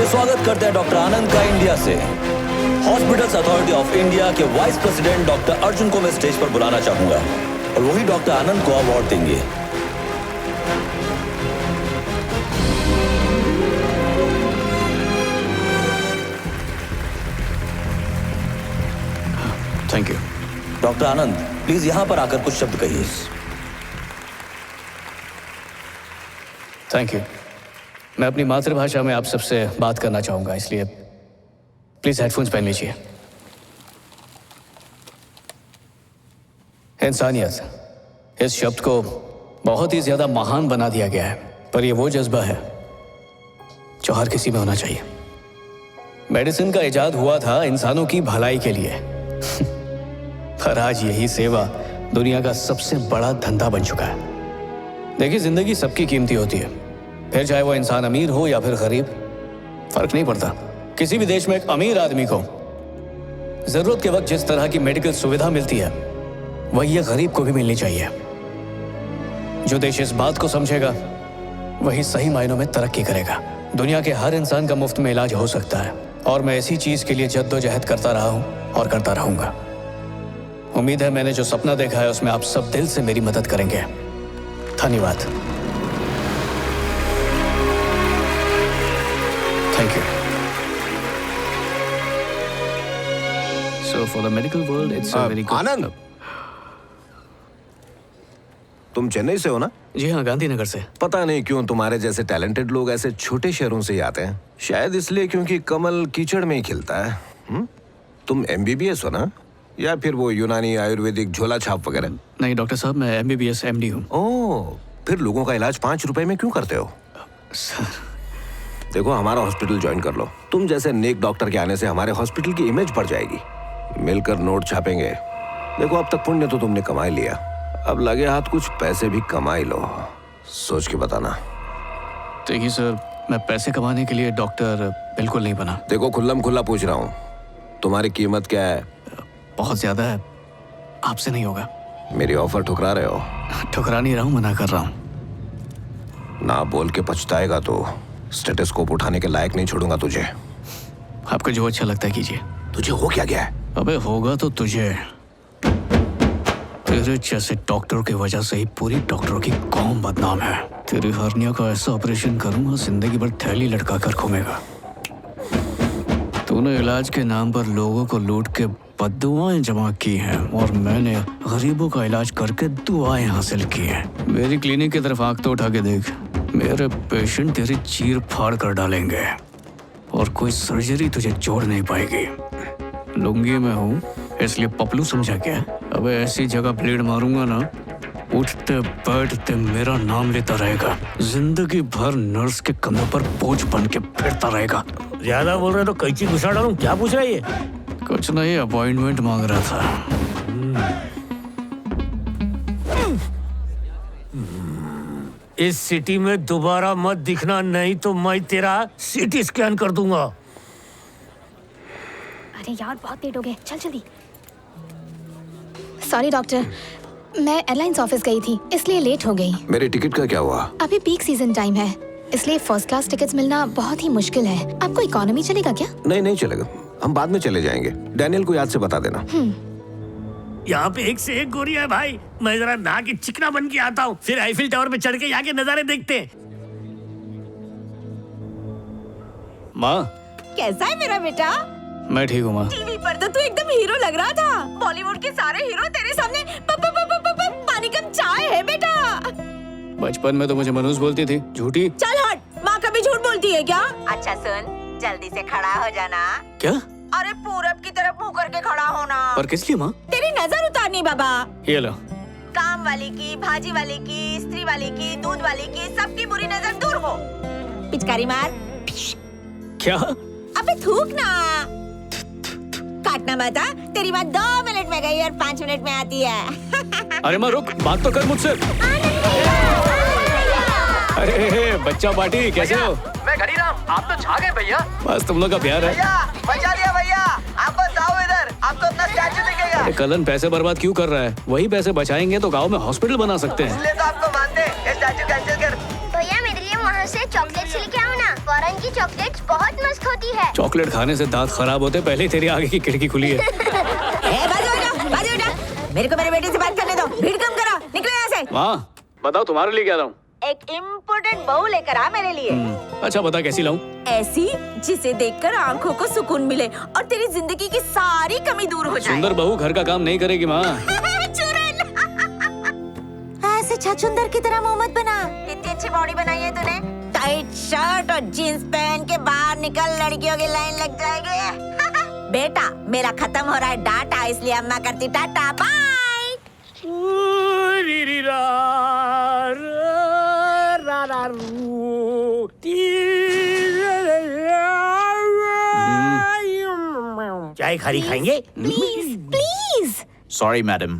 चलिए स्वागत करते हैं डॉक्टर आनंद का इंडिया से। हॉस्पिटल्स अथॉरिटी ऑफ इंडिया के वाइस प्रेसिडेंट डॉक्टर अर्जुन को मैं स्टेज पर बुलाना चाहूंगा और वही डॉक्टर आनंद को अवार्ड देंगे। Thank you. Doctor Anand, please यहां पर आकर कुछ शब्द कहिए। Thank you. मैं अपनी मातृभाषा में आप सबसे बात करना चाहूंगा, इसलिए प्लीज हेडफोन्स पहन लीजिए। इंसानियत इस शब्द को बहुत ही ज्यादा महान बना दिया गया है, पर यह वो जज्बा है जो हर किसी में होना चाहिए। मेडिसिन का इजाद हुआ था इंसानों की भलाई के लिए पर आज यही सेवा दुनिया का सबसे बड़ा धंधा बन चुका है। देखिए, जिंदगी सबकी कीमती होती है, फिर चाहे वो इंसान अमीर हो या फिर गरीब, फर्क नहीं पड़ता। किसी भी देश में एक अमीर आदमी को जरूरत के वक्त जिस तरह की मेडिकल सुविधा मिलती है वही ये गरीब को भी मिलनी चाहिए। जो देश इस बात को समझेगा वही सही मायनों में तरक्की करेगा। दुनिया के हर इंसान का मुफ्त में इलाज हो सकता है और मैं इसी चीज के लिए जद्दोजहद करता रहा हूं और करता रहूंगा। उम्मीद है मैंने जो सपना देखा है उसमें आप सब दिल से मेरी मदद करेंगे। धन्यवाद। Thank you. So for the medical world, it's a very good. आनंद, तुम चेन्नई से हो ना? जी हाँ, गांधीनगर से। पता नहीं क्यों तुम्हारे जैसे टैलेंटेड लोग ऐसे छोटे शहरों से ही आते हैं। शायद इसलिए क्योंकि कमल कीचड़ में ही खिलता है। तुम MBBS हो ना, या फिर वो यूनानी आयुर्वेदिक झोला छाप वगैरह? नहीं डॉक्टर साहब, मैं MBBS MD हूँ। ओह, फिर लोगों का इलाज 5 रुपए में क्यों करते हो? सर, देखो, हमारा हॉस्पिटल ज्वाइन कर लो। तुम जैसे नेक डॉक्टर के आने से हमारे हॉस्पिटल की इमेज बढ़ जाएगी। मिलकर नोट छापेंगे। देखो, अब तक पुण्य तो तुमने कमा ही लिया, अब लगे हाथ कुछ पैसे भी कमा ही लो। सोच के बताना। देखिए सर, मैं पैसे कमाने के लिए डॉक्टर बिल्कुल नहीं बना। देखो, खुल्लम खुल्ला पूछ रहा हूँ, तुम्हारी कीमत क्या है? बहुत ज्यादा है, आपसे नहीं होगा। मेरी ऑफर ठुकरा रहे हो? ठुकरा नहीं रहा हूँ, मना कर रहा हूँ। ना बोल के पछताएगा तो स्टेथोस्कोप उठाने के लायक नहीं छोड़ूंगा तुझे। आपको जो अच्छा लगता है कीजिए। तुझे हो क्या गया है? अबे होगा तो तुझे। तेरे जैसे डॉक्टर की वजह से ही पूरी डॉक्टरों की कौम बदनाम है। तेरी हर्निया का ऐसा ऑपरेशन करूंगा, जिंदगी भर थैली लटका कर घूमेगा। तूने इलाज के नाम पर लोगों को लूट के बद्दुआएं जमा की हैं और मैंने गरीबों का इलाज करके दुआएं हासिल की हैं। मेरी क्लिनिक की तरफ आंख तो उठा के देख, मेरे पेशेंट तेरी चीर फाड़ कर डालेंगे और कोई सर्जरी तुझे जोड़ नहीं पाएगी। लुंगी में हूँ इसलिए पपलू समझा क्या? अबे ऐसी जगह ब्लेड मारूंगा ना, उठते बैठते मेरा नाम लेता रहेगा। जिंदगी भर नर्स के कंधों पर बोझ बन के फिरता रहेगा। ज्यादा बोल रहे तो कैची घुसा डालूं? क्या पूछ रही है? कुछ नहीं, अपॉइंटमेंट मांग रहा था। इस सिटी में दोबारा मत दिखना, नहीं तो मैं तेरा CT स्कैन कर दूंगा। अरे यार, बहुत लेट हो गए, चल जल्दी। सॉरी डॉक्टर, मैं एयरलाइंस ऑफिस गई थी इसलिए लेट हो गई। मेरे टिकट का क्या हुआ? अभी पीक सीजन टाइम है इसलिए फर्स्ट क्लास टिकट्स मिलना बहुत ही मुश्किल है। आपको इकोनॉमी चलेगा क्या? नहीं चलेगा, हम बाद में चले जाएंगे। डैनियल को याद से बता देना। यहाँ पे एक से एक गोरी है भाई। मैं जरा नहा के चिकना बन के आता हूँ, फिर आईफिल टावर पे चढ़ के यहाँ के नजारे देखते हैं। माँ, कैसा है मेरा बेटा? मैं ठीक हूँ माँ। टीवी पर तो तू एकदम हीरो लग रहा था। बॉलीवुड के सारे हीरो तेरे सामने पानी कम चाय है बेटा। बचपन में तो मुझे मनूस बोलती थी, झूठी। चल हट, माँ कभी झूठ बोलती है क्या? अच्छा सुन, जल्दी से खड़ा हो जाना। क्या? अरे पूरब की तरफ मुंह करके खड़ा होना। पर किस लिए माँ? तेरी नजर उतारनी बाबा। ये लो। काम वाली की, भाजी वाली की, स्त्री वाली की, दूध वाली की, सबकी बुरी नजर दूर हो। पिचकारी मार। क्या? अबे थूक ना। काटना मत, तेरी बात 2 मिनट में गई और 5 मिनट में आती है। अरे माँ रुक, बात तो कर मुझसे। अरे बच्चा पार्टी, कैसे हो? मैं घड़ीराम, आप तो छा गए भैया। बस तुम लोग का प्यार है। भैया बचा लिया भैया, आप बस आओ इधर, आपको अपना स्टैचू दिखेगा। अरे कलन पैसे बर्बाद क्यों कर रहा है? वही पैसे बचाएंगे तो गांव में हॉस्पिटल बना सकते हैं। इसलिए तो आपको मानते हैं, ये स्टैचू कैंसिल कर। भैया मेरे लिए वहाँ से चॉकलेट्स लेके आओ ना। फॉरेन की चॉकलेट्स बहुत मस्त होती है। चॉकलेट खाने से दांत खराब होते, पहले ही तेरी आगे की खिड़की खुली है। बाजू हटो। मेरे को मेरे बेटे से बात करने दो। भीड़ कम करो, निकलो यहाँ से। माँ बताओ तुम्हारे लिए क्या लाऊं? एक इम्पोर्टेंट बहू लेकर आ मेरे लिए। अच्छा बता कैसी लाऊं? ऐसी जिसे देखकर आंखों को सुकून मिले और तेरी जिंदगी की सारी कमी दूर हो जाए। सुंदर बहू घर का काम नहीं करेगी माँ। ऐसे छछुंदर की तरह मोहम्मद बना। इतनी अच्छी बॉडी बनाई है तूने। टाइट शर्ट और जीन्स पहन के बाहर निकल, लड़कियों की लाइन लग जाएगी। बेटा मेरा खत्म हो रहा है डाटा, इसलिए अम्मा करती टाटा बाय। चाय खारी खाएंगे? Please please. Sorry madam.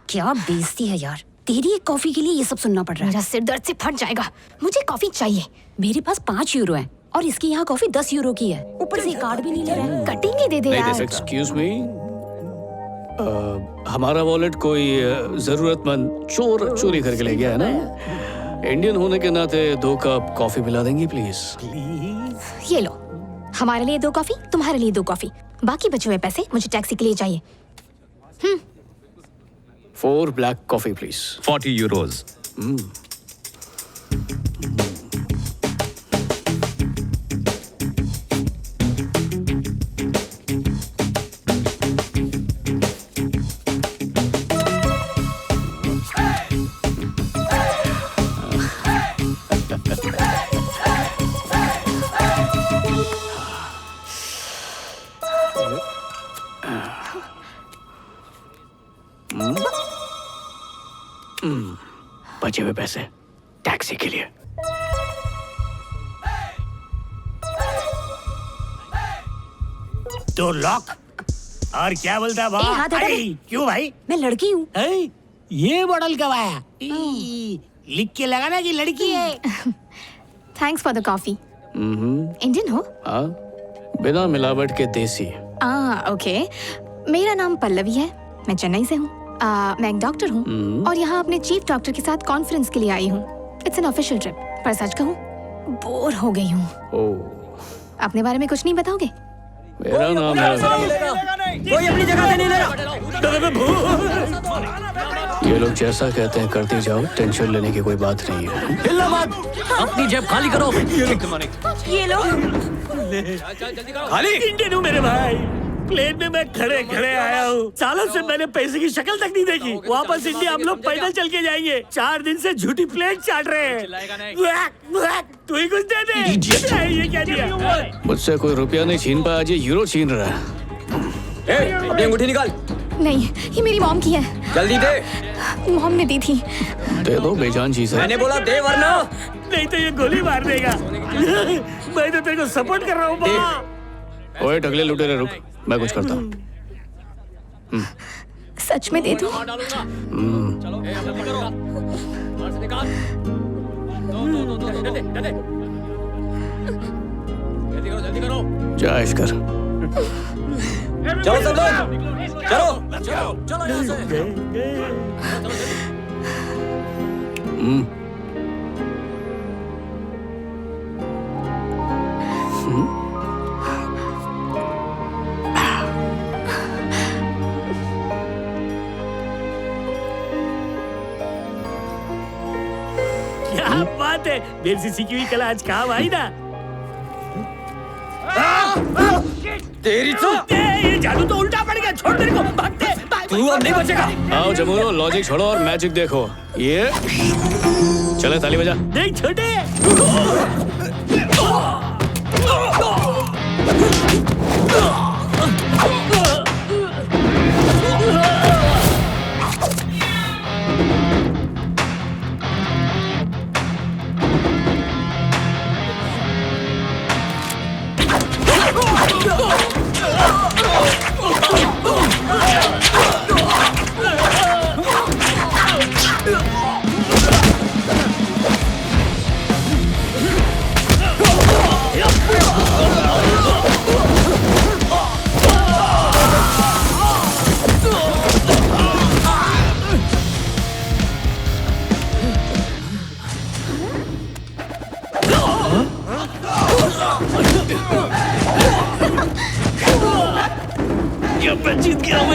क्या बेइज्जती है यार, तेरी एक कॉफी के लिए ये सब सुनना पड़ रहा है। मेरा सिर दर्द से फट जाएगा। मुझे कॉफी चाहिए। मेरे पास 5 यूरो है और इसकी यहाँ कॉफी 10 यूरो की है। ऊपर से कार्ड भी नहीं ले रहा है। कटिंग ही दे दे यार। एक्सक्यूज मी, हमारा वॉलेट कोई जरूरतमंद चोर चोरी करके ले गया है ना? इंडियन होने के नाते 2 कप कॉफी पिला देंगी प्लीज? ये लो, हमारे लिए 2 कॉफी, तुम्हारे लिए 2 कॉफी। बाकी बचे हुए पैसे मुझे टैक्सी के लिए चाहिए। 4 ब्लैक कॉफी प्लीज। 40 euros। बचे हुए पैसे टैक्सी के लिए। तो लॉक। और क्या बोलता ए, हाथ हटा दे। क्यों भाई? मैं लड़की हूँ। ये मॉडल कब आया? लिख के लगाना कि लड़की है। Thanks for the coffee. Indian हो? हाँ, बिना मिलावट के देसी। ओके। मेरा नाम पल्लवी है, मैं चेन्नई से हूँ। मैं एक डॉक्टर हूँ और यहाँ अपने चीफ डॉक्टर के साथ कॉन्फ्रेंस के लिए आई हूँ। It's an official trip. पर सच कहूँ, बोर हो गई हूँ। अपने बारे में कुछ नहीं बताओगे? मेरा नाम है। कोई अपनी जगह से नहीं ले रहा। ये लोग जैसा कहते हैं करते जाओ, टेंशन लेने की कोई बात नहीं है। हिलना मत, अपनी जेब खाली करो। ये लो। खाली। इंडियन हूँ मेरे भाई। प्लेन में मैं खड़े खड़े आया हूँ। सालों से मैंने पैसे की शक्ल तक नहीं देखी। वापस इंडिया हम लोग पैदल चल के जाएंगे। 4 दिन से झूठी प्लेट चाट रहे हैं। तू ही कुछ दे दे। ये क्या दिया? मुझसे कोई रुपया नहीं छीन पाया, आज ये यूरो छीन रहा है। अपनी अंगूठी निकाल। नहीं, ये मेरी मॉम की है। जल्दी दे। मॉम ने दी थी। दे दो, बेजान चीज है। मैंने बोला दे वरना। नहीं तो ये गोली मार देगा। मैं तो तेरे को सपोर्ट कर रहा हूँ। ओए टकले लुटेरे, रुक, मैं कुछ करता हूँ। सच में दे दूं? जा ऐश कर। चलो सब लोग, चलो यहाँ से। क्या बात है, मेरी से सीखी हुई कला आज काम आई ना। तेरी तो ये जादू तो उल्टा पड़ गया। छोड़ मेरे को, भागते। तू अब नहीं बचेगा। आओ जमुनो, लॉजिक छोड़ो और मैजिक देखो। ये चले, ताली बजा। देख छोटे।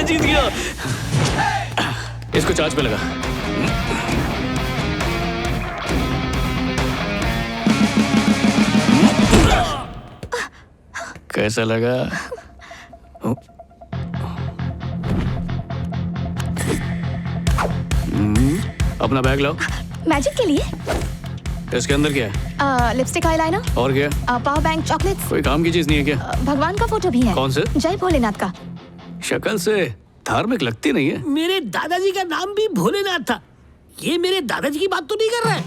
जीत गया। इसको चार्ज पे लगा। कैसा लगा? अपना बैग लाओ। मैजिक के लिए इसके अंदर क्या है? लिपस्टिक, आईलाइनर और क्या? Power bank, chocolates. कोई काम की चीज नहीं है क्या? भगवान का फोटो भी है। कौन से? जय भोलेनाथ का। शक्ल से धार्मिक लगती नहीं है। मेरे दादाजी का नाम भी भोलेनाथ था। ये मेरे दादाजी की बात तो नहीं कर रहा है।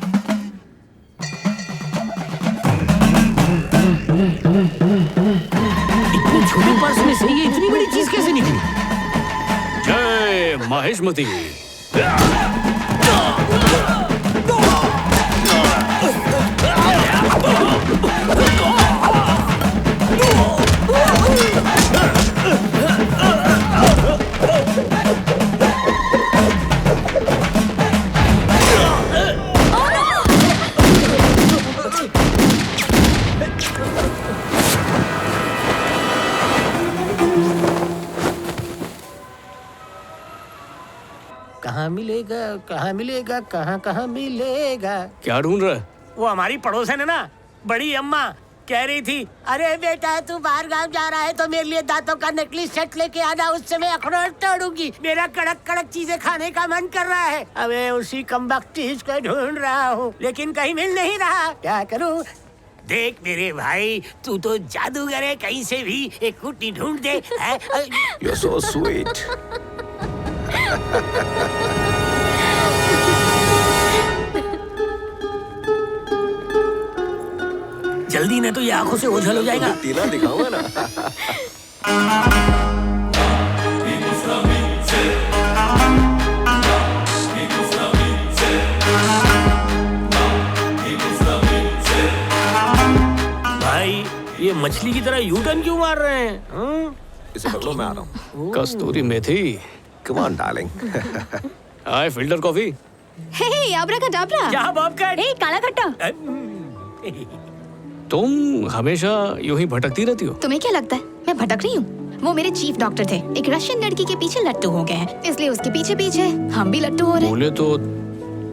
इतनी छोटी पर्स में से ये इतनी बड़ी चीज कैसे निकली? जय माहेशमती। कहाँ मिलेगा, कहाँ मिलेगा, कहाँ कहाँ मिलेगा? क्या ढूंढ रहा है? वो हमारी पड़ोसन है ना, बड़ी अम्मा कह रही थी, अरे बेटा तू बाहर गांव जा रहा है तो मेरे लिए दांतों का नकली सेट लेके आना, उससे मैं अखरोट तोड़ूंगी। मेरा कड़क कड़क चीजें खाने का मन कर रहा है। अब मैं उसी कमबख्त चीज को ढूंढ रहा हूँ, लेकिन कहीं मिल नहीं रहा। क्या करूँ? देख मेरे भाई, तू तो जादूगर है, कहीं से भी एक कुट्टी ढूंढ दे। You're so sweet. जल्दी न तो ये आंखों से ओझल हो जाएगा। टीला दिखाऊंगा ना। भाई ये मछली की तरह यूटर्न क्यों मार रहे हैं? इसे पकड़ो, मैं आ रहा हूँ। Kasturi methi. Come on, darling. Hi, filter coffee. Hey abracadabra. क्या बॉबकैट? ए काला खट्टा। तुम हमेशा यूं ही भटकती रहती हो। तुम्हें क्या लगता है मैं भटक रही हूँ? वो मेरे चीफ डॉक्टर थे, एक रशियन लड़की के पीछे लट्टू हो गए हैं, इसलिए उसके पीछे पीछे हम भी लट्टू हो रहे हैं। बोले तो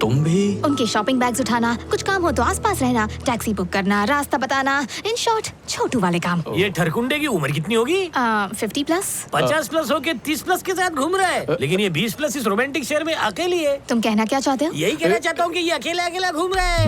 तुम भी। उनके शॉपिंग बैग्स उठाना, कुछ काम हो तो आसपास रहना, टैक्सी बुक करना, रास्ता बताना, इन शॉर्ट छोटू वाले काम। ये ठरकुंडे की उम्र कितनी होगी? 50+। 50+ होके 30+ के साथ घूम रहा है, लेकिन ये 20+ इस रोमांटिक शहर में अकेली है। तुम कहना क्या चाहते हो? यही कहना चाहता हूँ कि ये अकेला अकेला घूम रहा है।